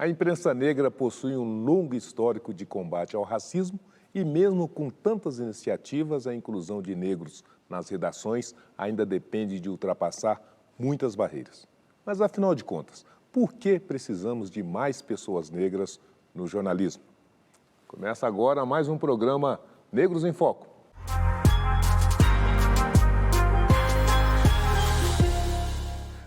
A imprensa negra possui um longo histórico de combate ao racismo e mesmo com tantas iniciativas, a inclusão de negros nas redações ainda depende de ultrapassar muitas barreiras. Mas afinal de contas, por que precisamos de mais pessoas negras no jornalismo? Começa agora mais um programa Negros em Foco.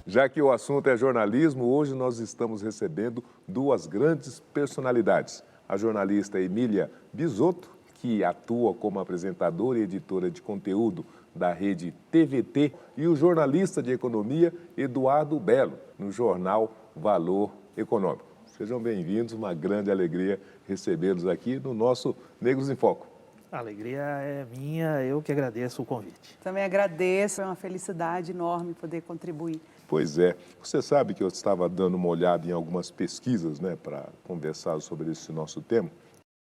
Já que o assunto é jornalismo, hoje nós estamos recebendo duas grandes personalidades. A jornalista Emília Bisotto, que atua como apresentadora e editora de conteúdo da rede TVT, e o jornalista de economia Eduardo Belo, no jornal Valor Econômico. Sejam bem-vindos, uma grande alegria recebê-los aqui no nosso Negros em Foco. A alegria é minha, eu que agradeço o convite. Também agradeço, é uma felicidade enorme poder contribuir. Pois é, você sabe que eu estava dando uma olhada em algumas pesquisas, para conversar sobre esse nosso tema.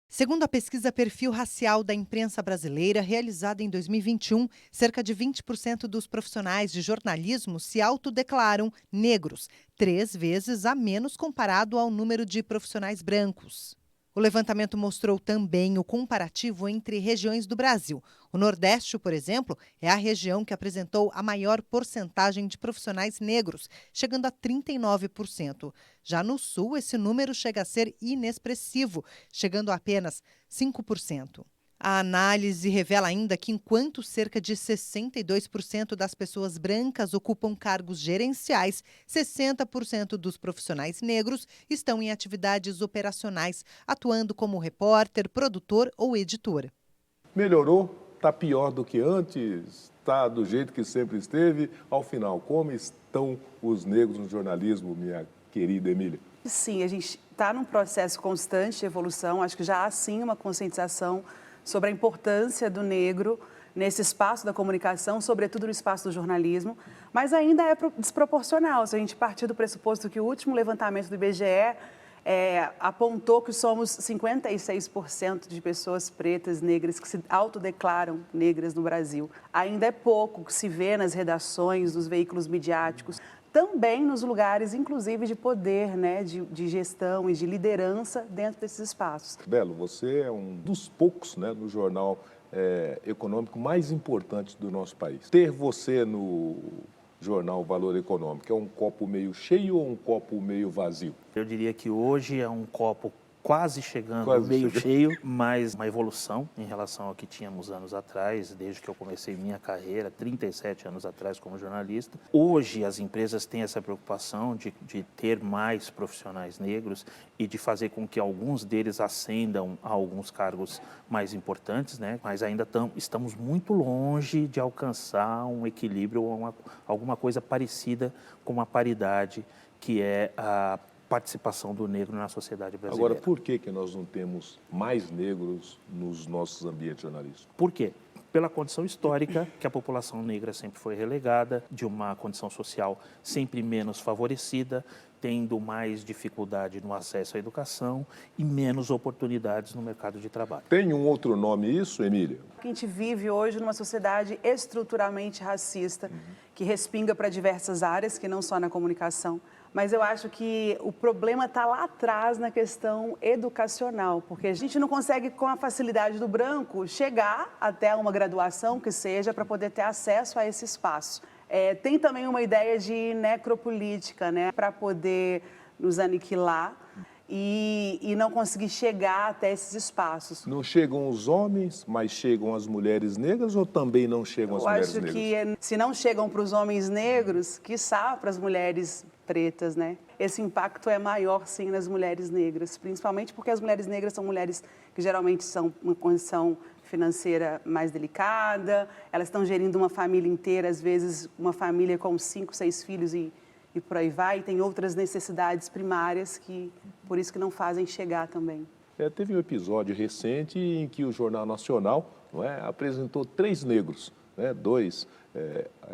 Segundo a pesquisa Perfil Racial da Imprensa Brasileira, realizada em 2021, cerca de 20% dos profissionais de jornalismo se autodeclaram negros, 3 vezes a menos comparado ao número de profissionais brancos. O levantamento mostrou também o comparativo entre regiões do Brasil. O Nordeste, por exemplo, é a região que apresentou a maior porcentagem de profissionais negros, chegando a 39%. Já no Sul, esse número chega a ser inexpressivo, chegando a apenas 5%. A análise revela ainda que, enquanto cerca de 62% das pessoas brancas ocupam cargos gerenciais, 60% dos profissionais negros estão em atividades operacionais, atuando como repórter, produtor ou editor. Melhorou? Está pior do que antes? Está do jeito que sempre esteve? Ao final, como estão os negros no jornalismo, minha querida Emília? Sim, a gente está num processo constante de evolução. Acho que já há, sim, uma conscientização sobre a importância do negro nesse espaço da comunicação, sobretudo no espaço do jornalismo, mas ainda é desproporcional. Se a gente partir do pressuposto que o último levantamento do IBGE apontou que somos 56% de pessoas pretas, negras, que se autodeclaram negras no Brasil. Ainda é pouco que se vê nas redações, nos veículos midiáticos, também nos lugares, inclusive, de poder, de gestão e de liderança dentro desses espaços. Belo, você é um dos poucos no jornal econômico mais importante do nosso país. Ter você no jornal Valor Econômico é um copo meio cheio ou um copo meio vazio? Eu diria que hoje é um copo quase chegando ao meio cheio, mas uma evolução em relação ao que tínhamos anos atrás, desde que eu comecei minha carreira, 37 anos atrás como jornalista. Hoje as empresas têm essa preocupação de ter mais profissionais negros e de fazer com que alguns deles ascendam a alguns cargos mais importantes, mas ainda estamos muito longe de alcançar um equilíbrio ou alguma coisa parecida com a paridade que é a participação do negro na sociedade brasileira. Agora, por que nós não temos mais negros nos nossos ambientes jornalísticos? Por quê? Pela condição histórica, que a população negra sempre foi relegada, de uma condição social sempre menos favorecida, tendo mais dificuldade no acesso à educação e menos oportunidades no mercado de trabalho. Tem um outro nome isso, Emília? A gente vive hoje numa sociedade estruturalmente racista, que respinga para diversas áreas, que não só na comunicação. Mas eu acho que o problema está lá atrás na questão educacional, porque a gente não consegue, com a facilidade do branco, chegar até uma graduação que seja para poder ter acesso a esse espaço. Tem também uma ideia de necropolítica, para poder nos aniquilar e não conseguir chegar até esses espaços. Não chegam os homens, mas chegam as mulheres negras ou também não chegam as mulheres negras? Eu acho que se não chegam para os homens negros, quiçá para as mulheres pretas, Esse impacto é maior, sim, nas mulheres negras, principalmente porque as mulheres negras são mulheres que geralmente são uma condição financeira mais delicada, elas estão gerindo uma família inteira, às vezes uma família com 5, 6 filhos e por aí vai, e tem outras necessidades primárias que, por isso que não fazem chegar também. Teve um episódio recente em que o Jornal Nacional apresentou 3 negros, 2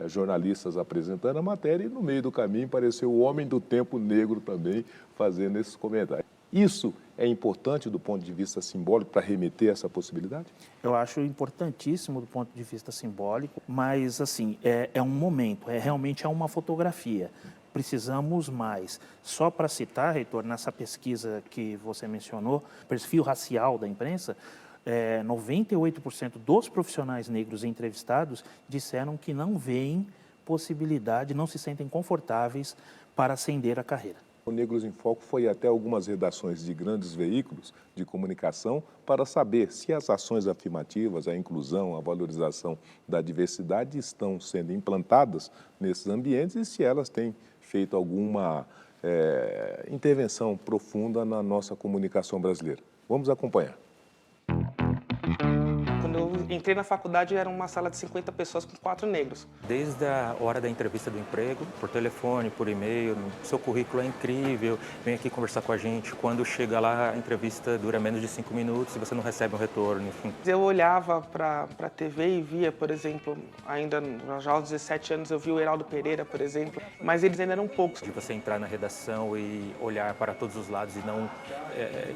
jornalistas apresentando a matéria e no meio do caminho apareceu o homem do tempo negro também fazendo esses comentários. Isso é importante do ponto de vista simbólico para remeter essa possibilidade? Eu acho importantíssimo do ponto de vista simbólico, mas assim, é um momento, realmente é uma fotografia. precisamos mais. Só para citar, reitor, nessa pesquisa que você mencionou, perfil racial da imprensa, 98% dos profissionais negros entrevistados disseram que não veem possibilidade, não se sentem confortáveis para ascender a carreira. O Negros em Foco foi até algumas redações de grandes veículos de comunicação para saber se as ações afirmativas, a inclusão, a valorização da diversidade estão sendo implantadas nesses ambientes e se elas têm feito alguma intervenção profunda na nossa comunicação brasileira. Vamos acompanhar. Quando eu entrei na faculdade, era uma sala de 50 pessoas com 4 negros. Desde a hora da entrevista do emprego, por telefone, por e-mail, seu currículo é incrível, vem aqui conversar com a gente. Quando chega lá, a entrevista dura menos de 5 minutos e você não recebe um retorno, enfim. Eu olhava para a TV e via, por exemplo, ainda já aos 17 anos, eu vi o Heraldo Pereira, por exemplo, mas eles ainda eram poucos. De você entrar na redação e olhar para todos os lados e não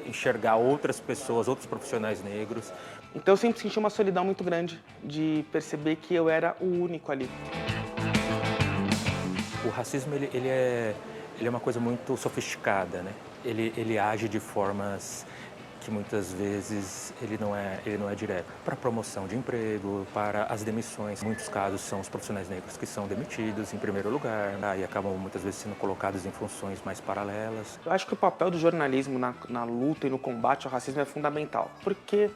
enxergar outras pessoas, outros profissionais negros. Então eu sempre senti uma solidão muito grande de perceber que eu era o único ali. O racismo ele é uma coisa muito sofisticada, né? Ele age de formas que muitas vezes ele não é direto. Para a promoção de emprego, para as demissões. Em muitos casos são os profissionais negros que são demitidos em primeiro lugar, né? E acabam muitas vezes sendo colocados em funções mais paralelas. Eu acho que o papel do jornalismo na luta e no combate ao racismo é fundamental, porque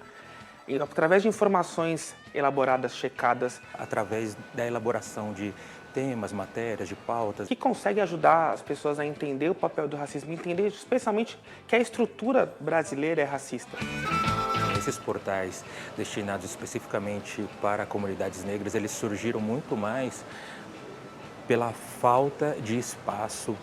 através de informações elaboradas, checadas, através da elaboração de temas, matérias, de pautas, que consegue ajudar as pessoas a entender o papel do racismo, entender especialmente que a estrutura brasileira é racista. Esses portais destinados especificamente para comunidades negras, eles surgiram muito mais pela falta de espaço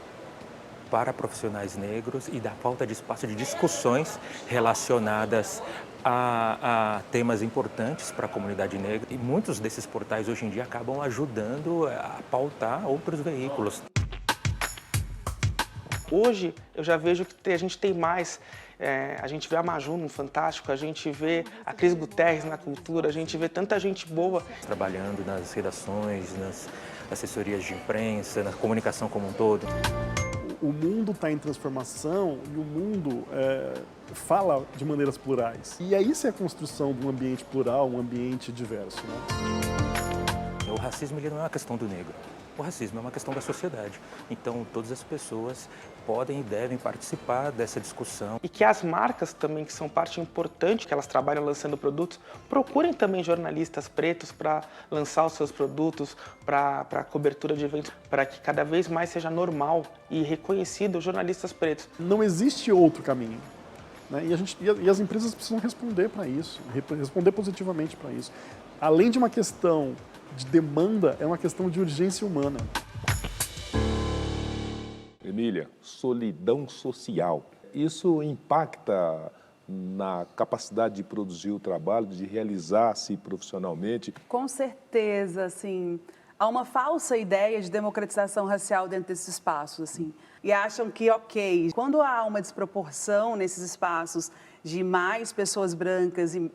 para profissionais negros e da falta de espaço de discussões relacionadas a temas importantes para a comunidade negra. E muitos desses portais hoje em dia acabam ajudando a pautar outros veículos. Hoje eu já vejo que a gente tem mais, a gente vê a Maju no Fantástico, a gente vê a Cris Guterres na Cultura, a gente vê tanta gente boa. Trabalhando nas redações, nas assessorias de imprensa, na comunicação como um todo. O mundo está em transformação e o mundo fala de maneiras plurais. E isso é a construção de um ambiente plural, um ambiente diverso, né? O racismo ele não é uma questão do negro. O racismo é uma questão da sociedade. Então, todas as pessoas podem e devem participar dessa discussão. E que as marcas também, que são parte importante, que elas trabalham lançando produtos, procurem também jornalistas pretos para lançar os seus produtos, para cobertura de eventos, para que cada vez mais seja normal e reconhecido os jornalistas pretos. Não existe outro caminho, né? E as empresas precisam responder para isso, responder positivamente para isso. Além de uma questão de demanda, é uma questão de urgência humana. Emília, solidão social. Isso impacta na capacidade de produzir o trabalho, de realizar-se profissionalmente? Com certeza, assim, há uma falsa ideia de democratização racial dentro desses espaços, assim, e acham que, ok, quando há uma desproporção nesses espaços de mais pessoas brancas e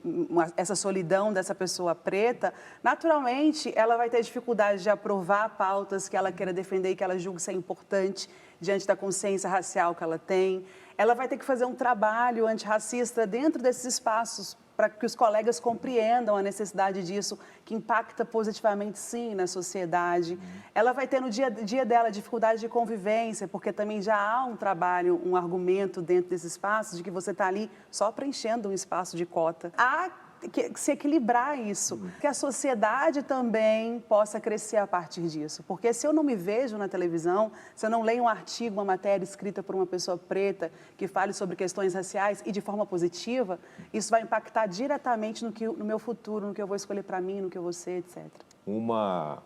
essa solidão dessa pessoa preta, naturalmente ela vai ter dificuldade de aprovar pautas que ela queira defender e que ela julgue ser importante diante da consciência racial que ela tem. Ela vai ter que fazer um trabalho antirracista dentro desses espaços para que os colegas compreendam a necessidade disso, que impacta positivamente, sim, na sociedade. Ela vai ter no dia a dia dela dificuldade de convivência, porque também já há um trabalho, um argumento dentro desse espaço de que você está ali só preenchendo um espaço de cota. Há que se equilibrar isso, que a sociedade também possa crescer a partir disso. Porque se eu não me vejo na televisão, se eu não leio um artigo, uma matéria escrita por uma pessoa preta que fale sobre questões raciais e de forma positiva, isso vai impactar diretamente no meu futuro, no que eu vou escolher para mim, no que eu vou ser, etc. Uma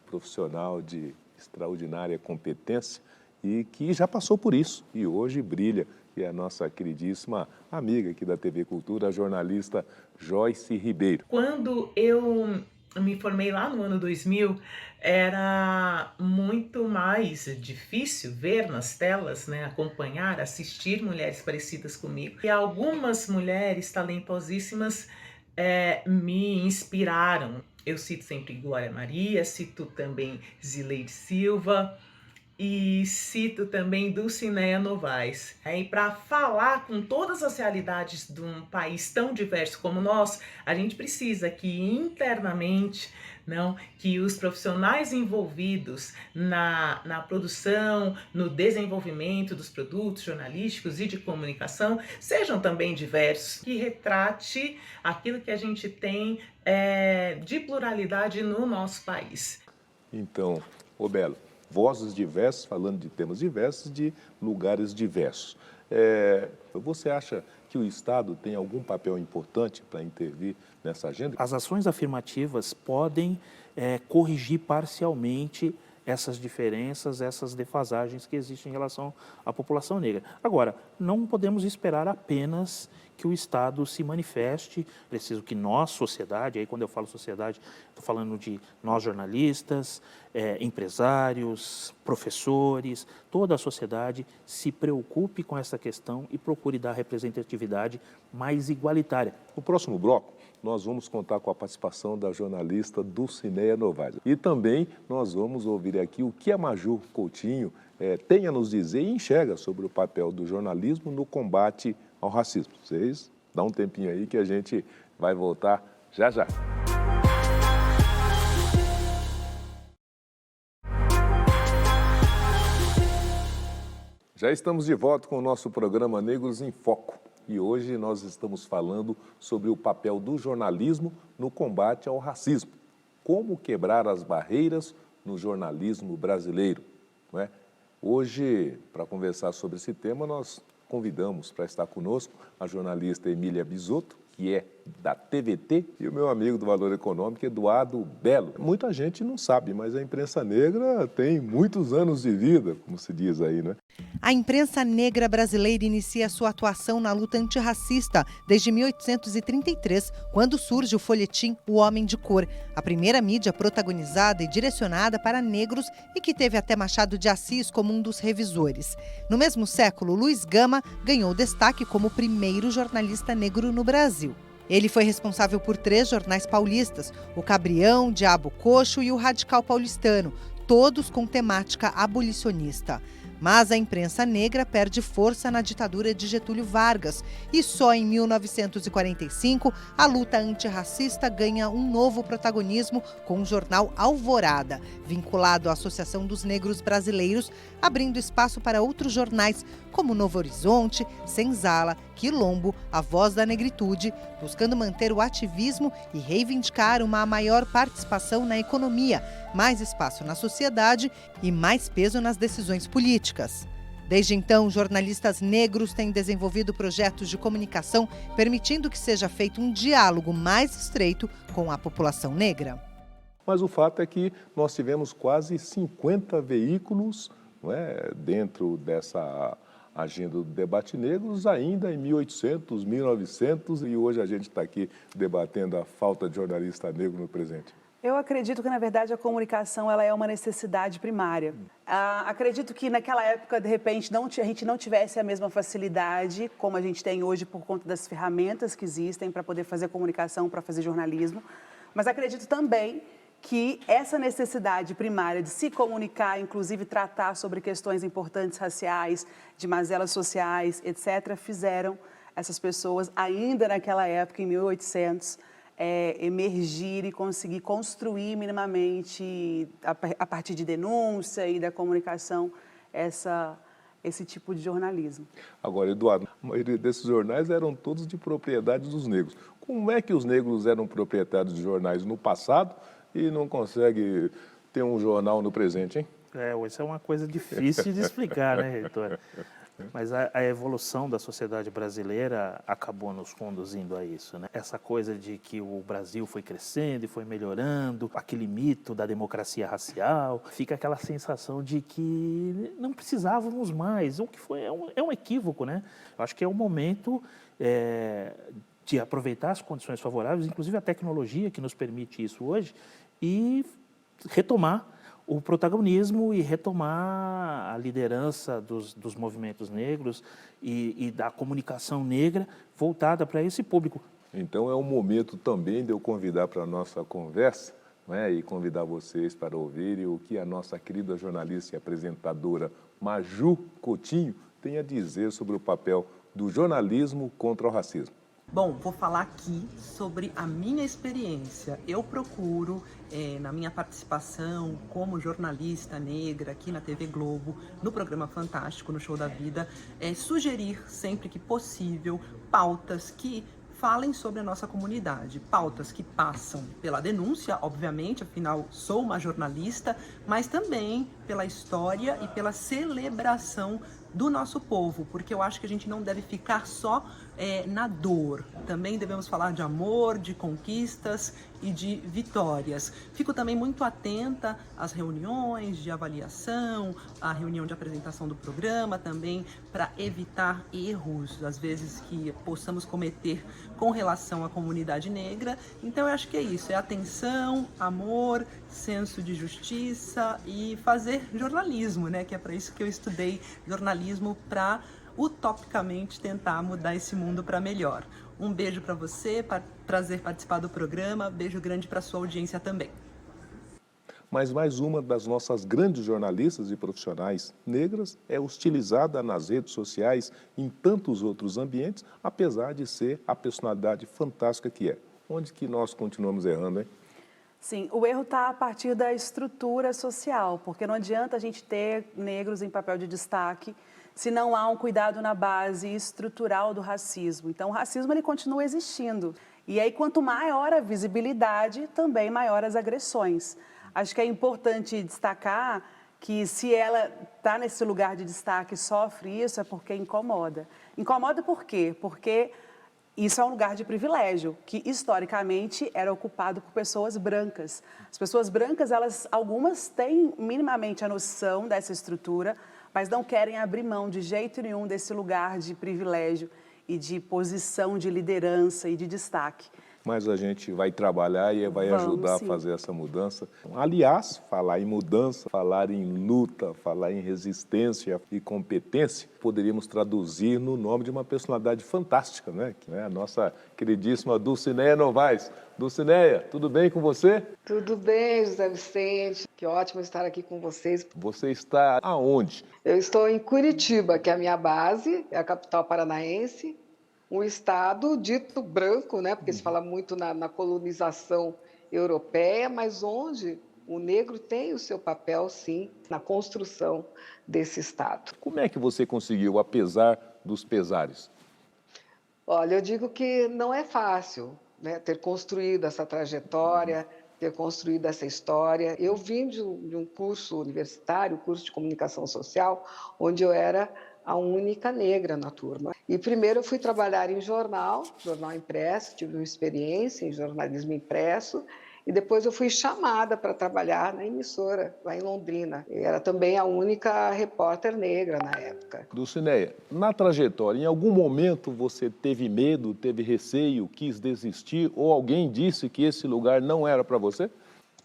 profissional de extraordinária competência e que já passou por isso e hoje brilha, que é a nossa queridíssima amiga aqui da TV Cultura, a jornalista Joyce Ribeiro. Quando eu me formei lá no ano 2000, era muito mais difícil ver nas telas, né, acompanhar, assistir mulheres parecidas comigo. E algumas mulheres talentosíssimas me inspiraram. Eu cito sempre Glória Maria, cito também Zileide Silva, e cito também Dulcinea Novaes. E para falar com todas as realidades de um país tão diverso como o nosso, a gente precisa que internamente, que os profissionais envolvidos na produção, no desenvolvimento dos produtos jornalísticos e de comunicação sejam também diversos, que retrate aquilo que a gente tem de pluralidade no nosso país. Então, ô Belo, vozes diversas, falando de temas diversos, de lugares diversos. Você acha que o Estado tem algum papel importante para intervir nessa agenda? As ações afirmativas podem corrigir parcialmente essas diferenças, essas defasagens que existem em relação à população negra. Agora, não podemos esperar apenas que o Estado se manifeste, preciso que nós, sociedade, aí quando eu falo sociedade, estou falando de nós jornalistas, empresários, professores, toda a sociedade se preocupe com essa questão e procure dar representatividade mais igualitária. No próximo bloco, nós vamos contar com a participação da jornalista Dulcinea Novaes. E também nós vamos ouvir aqui o que a Maju Coutinho tem a nos dizer e enxerga sobre o papel do jornalismo no combate ao racismo. Vocês dão um tempinho aí que a gente vai voltar já já. Já estamos de volta com o nosso programa Negros em Foco. E hoje nós estamos falando sobre o papel do jornalismo no combate ao racismo. Como quebrar as barreiras no jornalismo brasileiro, não é? Hoje, para conversar sobre esse tema, nós convidamos para estar conosco a jornalista Emília Bisotto, que é da TVT, e o meu amigo do Valor Econômico, Eduardo Belo. Muita gente não sabe, mas a imprensa negra tem muitos anos de vida, como se diz aí, né? A imprensa negra brasileira inicia sua atuação na luta antirracista desde 1833, quando surge o folhetim O Homem de Cor, a primeira mídia protagonizada e direcionada para negros e que teve até Machado de Assis como um dos revisores. No mesmo século, Luiz Gama ganhou destaque como o primeiro jornalista negro no Brasil. Ele foi responsável por 3 jornais paulistas, o Cabrião, Diabo Coxo e o Radical Paulistano, todos com temática abolicionista. Mas a imprensa negra perde força na ditadura de Getúlio Vargas e só em 1945 a luta antirracista ganha um novo protagonismo com o jornal Alvorada, vinculado à Associação dos Negros Brasileiros, abrindo espaço para outros jornais como Novo Horizonte, Senzala, Quilombo, A Voz da Negritude, buscando manter o ativismo e reivindicar uma maior participação na economia, mais espaço na sociedade e mais peso nas decisões políticas. Desde então, jornalistas negros têm desenvolvido projetos de comunicação permitindo que seja feito um diálogo mais estreito com a população negra. Mas o fato é que nós tivemos quase 50 veículos, não é, dentro dessa agenda do debate negros, ainda em 1800, 1900, e hoje a gente está aqui debatendo a falta de jornalista negro no presente. Eu acredito que, na verdade, a comunicação ela é uma necessidade primária. Acredito que, naquela época, de repente, a gente não tivesse a mesma facilidade como a gente tem hoje por conta das ferramentas que existem para poder fazer comunicação, para fazer jornalismo. Mas acredito também que essa necessidade primária de se comunicar, inclusive tratar sobre questões importantes raciais, de mazelas sociais, etc., fizeram essas pessoas, ainda naquela época, em 1800, emergir e conseguir construir minimamente, a partir de denúncia e da comunicação, esse tipo de jornalismo. Agora, Eduardo, a maioria desses jornais eram todos de propriedade dos negros. Como é que os negros eram proprietários de jornais no passado e não conseguem ter um jornal no presente, hein? Isso é uma coisa difícil de explicar, né, reitor? Mas a evolução da sociedade brasileira acabou nos conduzindo a isso, né? Essa coisa de que o Brasil foi crescendo e foi melhorando, aquele mito da democracia racial, fica aquela sensação de que não precisávamos mais, o que é um equívoco, né? Eu acho que é o momento de aproveitar as condições favoráveis, inclusive a tecnologia que nos permite isso hoje, e retomar o protagonismo e retomar a liderança dos movimentos negros e da comunicação negra voltada para esse público. Então é um momento também de eu convidar para a nossa conversa né, e convidar vocês para ouvirem o que a nossa querida jornalista e apresentadora Maju Coutinho tem a dizer sobre o papel do jornalismo contra o racismo. Bom, vou falar aqui sobre a minha experiência. Eu procuro, na minha participação como jornalista negra aqui na TV Globo, no programa Fantástico, no Show da Vida, sugerir sempre que possível pautas que falem sobre a nossa comunidade. Pautas que passam pela denúncia, obviamente, afinal sou uma jornalista, mas também pela história e pela celebração do nosso povo, porque eu acho que a gente não deve ficar só na dor. Também devemos falar de amor, de conquistas e de vitórias. Fico também muito atenta às reuniões de avaliação, à reunião de apresentação do programa também, para evitar erros, às vezes, que possamos cometer com relação à comunidade negra. Então eu acho que é isso, é atenção, amor, senso de justiça e fazer jornalismo, né? Que é para isso que eu estudei jornalismo, para utopicamente tentar mudar esse mundo para melhor. Um beijo para você, prazer participar do programa, beijo grande para sua audiência também. Mas mais uma das nossas grandes jornalistas e profissionais negras é hostilizada nas redes sociais e em tantos outros ambientes, apesar de ser a personalidade fantástica que é. Onde que nós continuamos errando, hein? Sim, o erro está a partir da estrutura social, porque não adianta a gente ter negros em papel de destaque se não há um cuidado na base estrutural do racismo. Então, o racismo ele continua existindo. E aí, quanto maior a visibilidade, também maior as agressões. Acho que é importante destacar que se ela está nesse lugar de destaque e sofre isso, é porque incomoda. Incomoda por quê? Porque isso é um lugar de privilégio, que historicamente era ocupado por pessoas brancas. As pessoas brancas, algumas têm minimamente a noção dessa estrutura, mas não querem abrir mão de jeito nenhum desse lugar de privilégio e de posição de liderança e de destaque. Mas a gente vai trabalhar e vai ajudar a fazer essa mudança. Aliás, falar em mudança, falar em luta, falar em resistência e competência, poderíamos traduzir no nome de uma personalidade fantástica, né? Que é a nossa queridíssima Dulcineia Novaes. Dulcineia, tudo bem com você? Tudo bem, José Vicente. Que ótimo estar aqui com vocês. Você está aonde? Eu estou em Curitiba, que é a minha base, é a capital paranaense. Um estado dito branco, né? Porque se fala muito na colonização europeia, mas onde o negro tem o seu papel, sim, na construção desse estado. Como é que você conseguiu, apesar dos pesares? Olha, eu digo que não é fácil, né, ter construído essa trajetória, ter construído essa história. Eu vim de um curso universitário, curso de comunicação social, onde eu era a única negra na turma. E primeiro eu fui trabalhar em jornal impresso, tive uma experiência em jornalismo impresso, e depois eu fui chamada para trabalhar na emissora, lá em Londrina. Eu era também a única repórter negra na época. Dulcineia, na trajetória, em algum momento você teve medo, teve receio, quis desistir, ou alguém disse que esse lugar não era para você?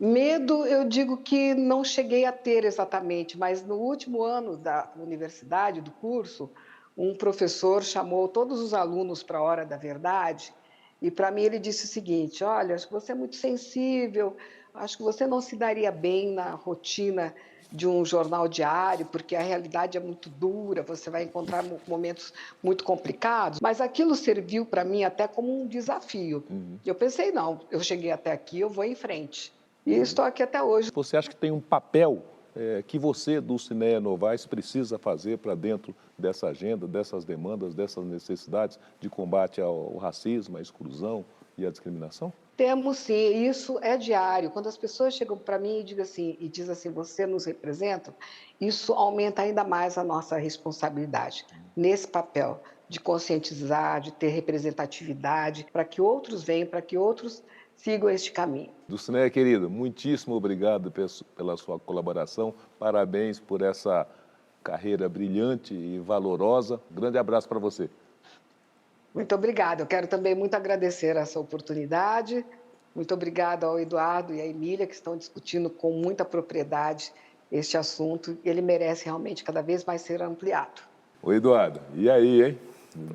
Medo, eu digo que não cheguei a ter exatamente, mas no último ano da universidade, do curso, um professor chamou todos os alunos para a hora da verdade e, para mim, ele disse o seguinte: olha, acho que você é muito sensível, acho que você não se daria bem na rotina de um jornal diário, porque a realidade é muito dura, você vai encontrar momentos muito complicados, mas aquilo serviu para mim até como um desafio. Eu pensei, não, eu cheguei até aqui, eu vou em frente. E estou aqui até hoje. Você acha que tem um papel que você, Dulcineia Novaes, precisa fazer para dentro dessa agenda, dessas demandas, dessas necessidades de combate ao racismo, à exclusão e à discriminação? Temos sim, isso é diário. Quando as pessoas chegam para mim e dizem assim, você nos representa, isso aumenta ainda mais a nossa responsabilidade nesse papel de conscientizar, de ter representatividade, para que outros venham, para que outros sigam este caminho. Dulcineia, querida, muitíssimo obrigado pela sua colaboração. Parabéns por essa carreira brilhante e valorosa. Grande abraço para você. Muito obrigada. Eu quero também muito agradecer essa oportunidade. Muito obrigada ao Eduardo e à Emília, que estão discutindo com muita propriedade este assunto. Ele merece realmente cada vez mais ser ampliado. Ô, Eduardo, e aí, hein?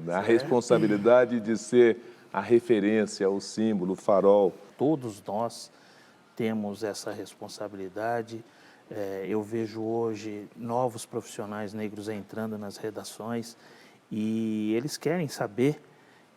A responsabilidade de ser a referência, o símbolo, o farol. Todos nós temos essa responsabilidade. Eu vejo hoje novos profissionais negros entrando nas redações e eles querem saber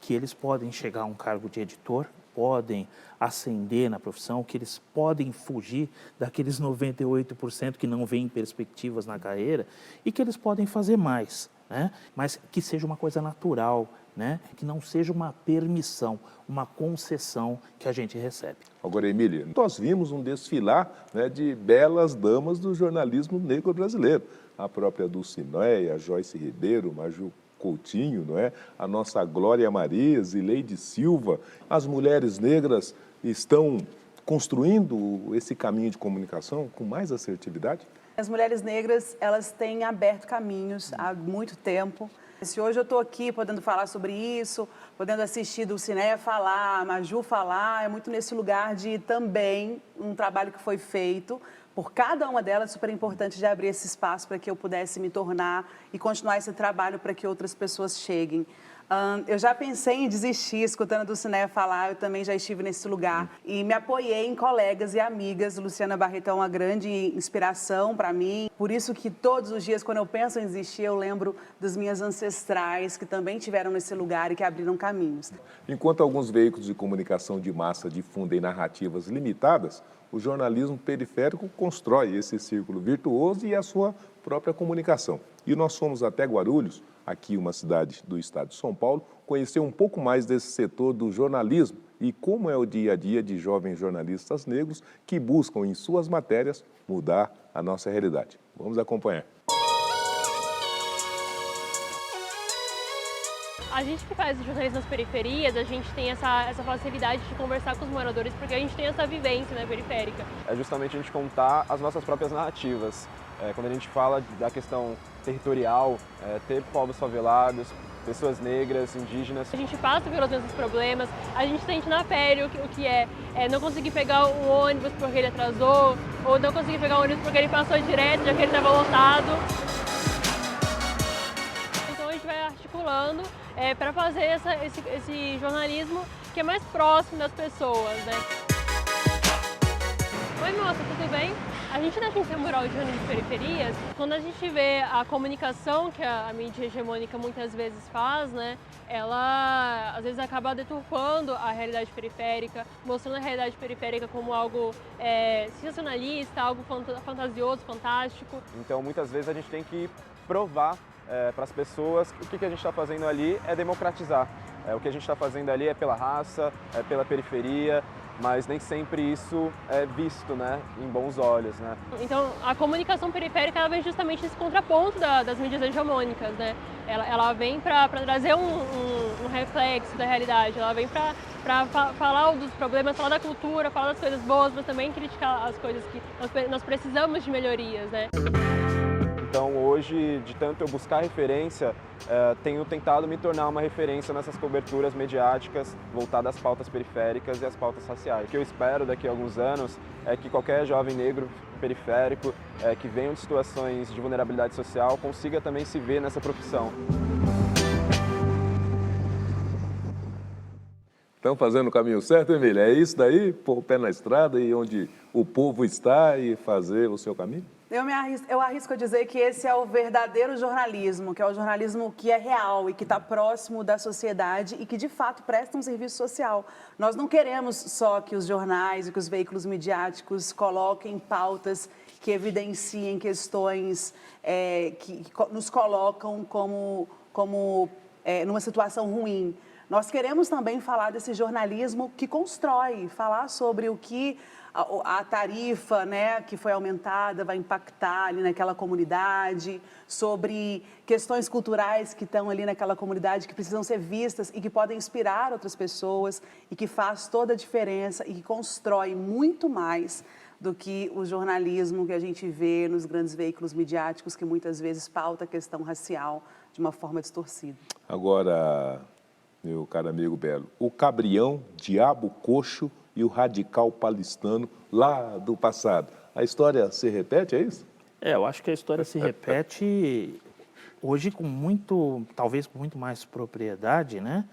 que eles podem chegar a um cargo de editor, podem ascender na profissão, que eles podem fugir daqueles 98% que não veem perspectivas na carreira e que eles podem fazer mais, né? Mas que seja uma coisa natural, né? Que não seja uma permissão, uma concessão que a gente recebe. Agora, Emília, nós vimos um desfilar, né, de belas damas do jornalismo negro brasileiro. A própria Dulcinea, a Joyce Ribeiro, Maju Coutinho, não é? A nossa Glória Maria, Zileide Silva. As mulheres negras estão construindo esse caminho de comunicação com mais assertividade? As mulheres negras, elas têm aberto caminhos há muito tempo. Se hoje eu estou aqui podendo falar sobre isso, podendo assistir Dulcinea falar, Maju falar, é muito nesse lugar de também um trabalho que foi feito por cada uma delas, super importante de abrir esse espaço para que eu pudesse me tornar e continuar esse trabalho para que outras pessoas cheguem. Eu já pensei em desistir, escutando a Dulcinea falar, eu também já estive nesse lugar. E me apoiei em colegas e amigas. Luciana Barreto é uma grande inspiração para mim. Por isso que todos os dias, quando eu penso em desistir, eu lembro das minhas ancestrais que também tiveram nesse lugar e que abriram caminhos. Enquanto alguns veículos de comunicação de massa difundem narrativas limitadas, o jornalismo periférico constrói esse círculo virtuoso e a sua própria comunicação. E nós fomos até Guarulhos, aqui uma cidade do estado de São Paulo, conhecer um pouco mais desse setor do jornalismo e como é o dia a dia de jovens jornalistas negros que buscam em suas matérias mudar a nossa realidade. Vamos acompanhar. A gente que faz jornalismo nas periferias, a gente tem essa facilidade de conversar com os moradores porque a gente tem essa vivência, né, periférica. É justamente a gente contar as nossas próprias narrativas. Quando a gente fala da questão territorial, ter povos favelados, pessoas negras, indígenas. A gente passa pelos mesmos problemas, a gente sente na pele o que é não conseguir pegar o ônibus porque ele atrasou, ou não conseguir pegar o ônibus porque ele passou direto, já que ele estava lotado. Então a gente vai articulando para fazer esse jornalismo que é mais próximo das pessoas, né? Oi moça, tudo bem? A gente da Agência Mural de Jornalismo de Periferias, quando a gente vê a comunicação que a mídia hegemônica muitas vezes faz, né, ela às vezes acaba deturpando a realidade periférica, mostrando a realidade periférica como algo sensacionalista, algo fantasioso, fantástico. Então muitas vezes a gente tem que provar para as pessoas que o que a gente está fazendo ali é democratizar. O que a gente está fazendo ali é pela raça, é pela periferia, mas nem sempre isso é visto, né, em bons olhos, né? Então, a comunicação periférica ela vem justamente nesse contraponto das mídias hegemônicas, né? Ela vem para trazer um reflexo da realidade, ela vem para falar dos problemas, falar da cultura, falar das coisas boas, mas também criticar as coisas que nós precisamos de melhorias, né? Então hoje, de tanto eu buscar referência, tenho tentado me tornar uma referência nessas coberturas mediáticas voltadas às pautas periféricas e às pautas raciais. O que eu espero daqui a alguns anos é que qualquer jovem negro periférico que venha de situações de vulnerabilidade social consiga também se ver nessa profissão. Estão fazendo o caminho certo, Emília? É isso daí? Pôr o pé na estrada e onde o povo está e fazer o seu caminho? Eu arrisco a dizer que esse é o verdadeiro jornalismo, que é o jornalismo que é real e que está próximo da sociedade e que, de fato, presta um serviço social. Nós não queremos só que os jornais e que os veículos midiáticos coloquem pautas que evidenciem questões que nos colocam como numa situação ruim. Nós queremos também falar desse jornalismo que constrói, falar sobre o que a tarifa, né, que foi aumentada vai impactar ali naquela comunidade, sobre questões culturais que estão ali naquela comunidade que precisam ser vistas e que podem inspirar outras pessoas e que faz toda a diferença e que constrói muito mais do que o jornalismo que a gente vê nos grandes veículos midiáticos que muitas vezes pauta a questão racial de uma forma distorcida. Agora, meu caro amigo Belo, o cabrião, diabo coxo e o radical paulistano lá do passado. A história se repete, é isso? Eu acho que a história se repete hoje talvez com muito mais propriedade, né?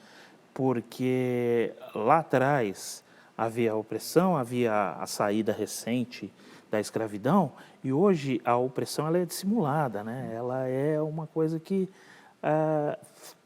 Porque lá atrás havia a opressão, havia a saída recente da escravidão, e hoje a opressão ela é dissimulada, né? Ela é uma coisa que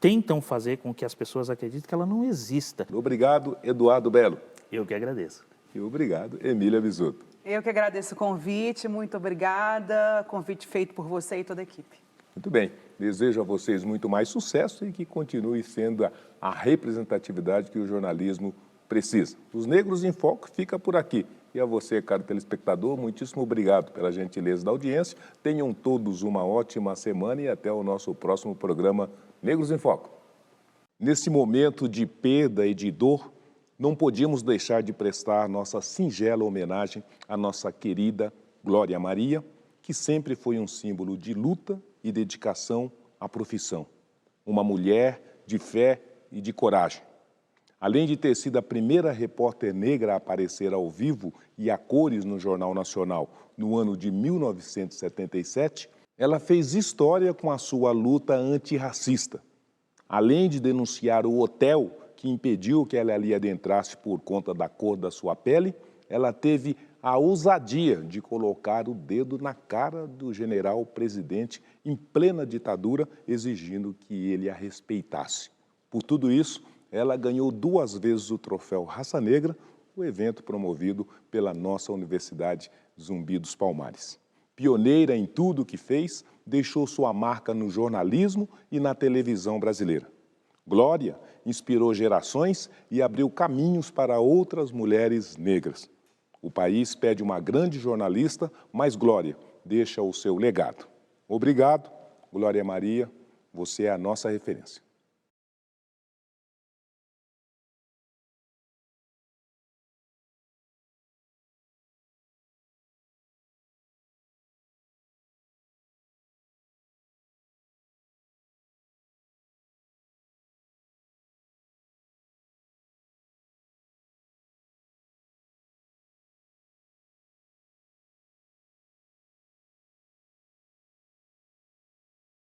tentam fazer com que as pessoas acreditem que ela não exista. Obrigado, Eduardo Belo. Eu que agradeço. E obrigado, Emília Bisotto. Eu que agradeço o convite, muito obrigada. Convite feito por você e toda a equipe. Muito bem, desejo a vocês muito mais sucesso e que continue sendo a representatividade que o jornalismo precisa. Os Negros em Foco fica por aqui. E a você, caro telespectador, muitíssimo obrigado pela gentileza da audiência. Tenham todos uma ótima semana e até o nosso próximo programa Negros em Foco. Nesse momento de perda e de dor, não podíamos deixar de prestar nossa singela homenagem à nossa querida Glória Maria, que sempre foi um símbolo de luta e dedicação à profissão. Uma mulher de fé e de coragem. Além de ter sido a primeira repórter negra a aparecer ao vivo e a cores no Jornal Nacional no ano de 1977, ela fez história com a sua luta antirracista. Além de denunciar o hotel que impediu que ela ali adentrasse por conta da cor da sua pele, ela teve a ousadia de colocar o dedo na cara do general presidente em plena ditadura, exigindo que ele a respeitasse. Por tudo isso, ela ganhou 2 vezes o troféu Raça Negra, o evento promovido pela nossa Universidade Zumbi dos Palmares. Pioneira em tudo o que fez, deixou sua marca no jornalismo e na televisão brasileira. Glória inspirou gerações e abriu caminhos para outras mulheres negras. O país pede uma grande jornalista, mas Glória deixa o seu legado. Obrigado, Glória Maria, você é a nossa referência.